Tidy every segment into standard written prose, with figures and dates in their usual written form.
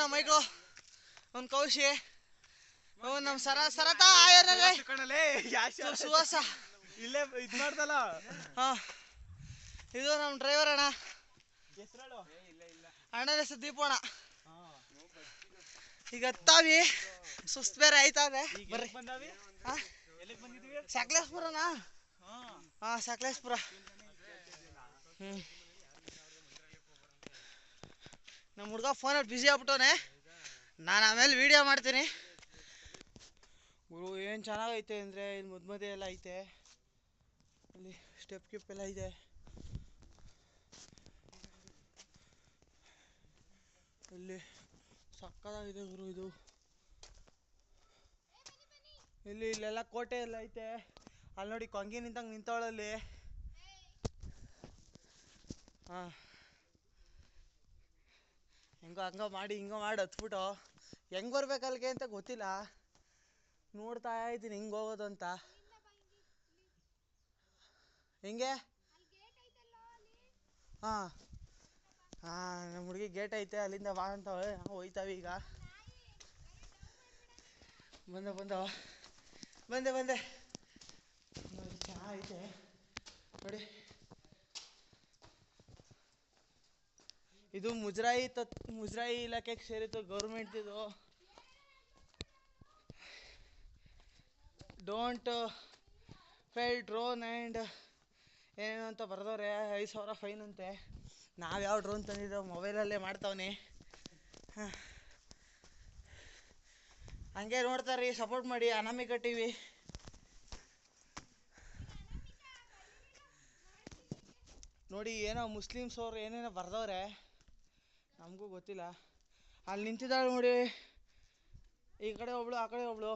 ನಮ್ಮ ಮೈಕ್ಳು ಒಂದು ಕೌಶಿ ನಮ್ಮ ಸರತ ಆಯರಲ್ಲೇ ಸುವಾಸ ಇಲ್ಲೇ ಇದು ಮಾಡ್ದಲ್ಲ. ಇದು ನಮ್ಮ ಡ್ರೈವರ್ ಅಣ್ಣ, ಅಣ್ಣನ ಹೆಸರು ದೀಪೋಣ. ಈಗ ಹತ್ತಾವಿ, ಸುಸ್ತು ಬೇರೆ ಆಯ್ತಾವೆ. ಬರ್ರಿ. ಸಕಲೇಶ್ಪುರನಾ? ಸಕಲೇಶ್ಪುರ. ನಮ್ಮ ಹುಡುಗ ಫೋನಲ್ಲಿ ಬ್ಯುಸಿ ಆಗ್ಬಿಟ್ಟವನೆ. ನಾನು ಆಮೇಲೆ ವಿಡಿಯೋ ಮಾಡ್ತೀನಿ. ಗುರು ಏನು ಚೆನ್ನಾಗೈತೆ ಅಂದರೆ ಇಲ್ಲಿ ಮಧ್ಯೆ ಎಲ್ಲ ಐತೆ, ಅಲ್ಲಿ ಸ್ಟೆಪ್ ಗಿಪ್ ಎಲ್ಲ ಇದೆ. ಇಲ್ಲಿ ಸಕ್ಕತ್ತಾಗಿದೆ ಗುರು ಇದು. ಇಲ್ಲೆಲ್ಲ ಕೋಟೆ ಎಲ್ಲ ಐತೆ. ಅಲ್ಲಿ ನೋಡಿ ಕೊಂಗಿ ನಿಂತಂಗೆ ನಿಂತವಳಲ್ಲಿ. ಹೆಂಗೋ ಮಾಡಿ ಹತ್ಬಿಟ್ಟು ಹೆಂಗೆ ಬರ್ಬೇಕಲ್ಗೆ ಅಂತ ಗೊತ್ತಿಲ್ಲ. ನೋಡ್ತಾ ಇದ್ದೀನಿ ಹಿಂಗೆ ಹೋಗೋದು ಅಂತ. ಹೆಂಗೆ? ನಮ್ಮ ಹುಡುಗಿ ಗೇಟ್ ಐತೆ, ಅಲ್ಲಿಂದ ಬಾ ಅಂತವೆ. ಹೋಯ್ತಾವೆ ಈಗ. ಬಂದೆ ಚೆನ್ನಾಗೈತೆ ನೋಡಿ. ಇದು ಮುಜರಾಯಿ ಇಲಾಖೆಗೆ ಸೇರಿತ್ತು, ಗೌರ್ಮೆಂಟ್. ಇದು ಡೋಂಟ್ ಫೇಲ್ ಡ್ರೋನ್ ಆ್ಯಂಡ್ ಏನೇನು ಅಂತ ಬರೆದವ್ರೆ. 5,000 ಫೈನ್ ಅಂತೆ. ನಾವು ಯಾವ ಡ್ರೋನ್ ತಂದಿದ್ದೋ ಮೊಬೈಲಲ್ಲೇ ಮಾಡ್ತಾವನೆ. ಹಂಗೆ ನೋಡ್ತಾರ್ರಿ, ಸಪೋರ್ಟ್ ಮಾಡಿ. ಅನಾಮಿಕಾ ಟಿವಿ. ನೋಡಿ ಏನೋ ಮುಸ್ಲಿಮ್ಸ್ ಅವ್ರು ಏನೇನೋ ಬರ್ದವ್ರೆ, ನಮಗೂ ಗೊತ್ತಿಲ್ಲ. ಅಲ್ಲಿ ನಿಂತಿದ್ದಾಳೆ ನೋಡಿ, ಈ ಕಡೆ ಒಬ್ಳು ಆ ಕಡೆ ಒಬ್ಳು.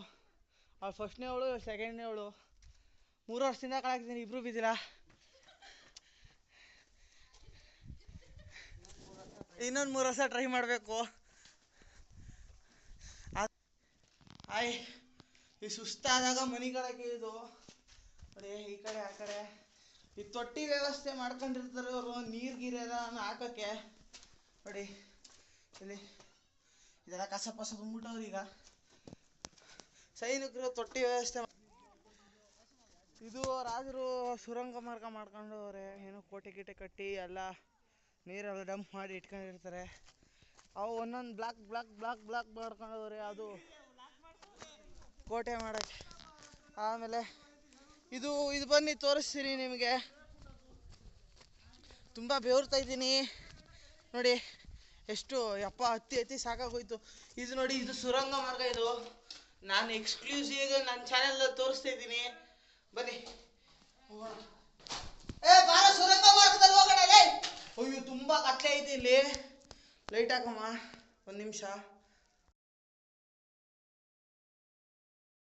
ಅವ್ಳು ಫಸ್ಟ್ನೇ ಅವಳು, ಸೆಕೆಂಡ್ನೇ ಅವಳು. 3 ವರ್ಷದಿಂದ ಕಳಾಕ್ತೀನಿ, ಇಬ್ರು ಬಿದ್ದಿಲ್ಲ. ಇನ್ನೊಂದು 3 ವರ್ಷ ಟ್ರೈ ಮಾಡಬೇಕು. ಈ ಸುಸ್ತಾದಾಗ ಮನೆ ಕಳಕ್ಕೆ ಇದು ನೋಡಿ, ಈ ಕಡೆ ಆ ಕಡೆ ಈ ತೊಟ್ಟಿ ವ್ಯವಸ್ಥೆ ಮಾಡ್ಕೊಂಡಿರ್ತಾರೆ ಅವರು, ನೀರು ಗೀರೆಲ್ಲ ಹಾಕೋಕ್ಕೆ. ನೋಡಿ ಇಲ್ಲಿ ಇದೆಲ್ಲ ಕಸ ಬಂದ್ಬಿಟ್ಟವ್ರು. ಈಗ ಸೈನಿಕರು ತೊಟ್ಟಿ ವ್ಯವಸ್ಥೆ. ಇದು ರಾಜರು ಸುರಂಗ ಮಾರ್ಗ ಮಾಡ್ಕೊಂಡವ್ರೆ. ಏನೋ ಕೋಟೆ ಗೀಟೆ ಕಟ್ಟಿ ಎಲ್ಲ ನೀರೆಲ್ಲ ಡಂಪ್ ಮಾಡಿ ಇಟ್ಕೊಂಡಿರ್ತಾರೆ. ಅವು ಒಂದೊಂದು ಬ್ಲಾಕ್ ಮಾಡ್ಕೊಂಡವ್ರೆ, ಅದು ಕೋಟೆ ಮಾಡೋಕ್ಕೆ. ಆಮೇಲೆ ಇದು ಬನ್ನಿ ತೋರಿಸ್ತೀನಿ ನಿಮಗೆ. ತುಂಬ ಬೆವರ್ತಾ ಇದ್ದೀನಿ ನೋಡಿ. ಎಷ್ಟು ಹತ್ತಿ ಸಾಕಾಗೋಯ್ತು. ಇದು ನೋಡಿ, ಇದು ಸುರಂಗ ಮಾರ್ಗ. ಇದು ನಾನು ಎಕ್ಸ್ಕ್ಲೂಸಿವ್ ನನ್ನ ಚಾನೆಲ್ ತೋರಿಸ್ತಾ ಇದ್ದೀನಿ. ಬನ್ನಿ ಬಾರ, ಸುರಂಗ ಮಾರ್ಗದಲ್ಲಿ ಹೋಗೋಣ. ಅಯ್ಯೋ ತುಂಬ ಕತ್ಲೆ ಐತಿ ಇಲ್ಲಿ. ಲೈಟ್ ಹಾಕಮ್ಮ, 1 ನಿಮಿಷ.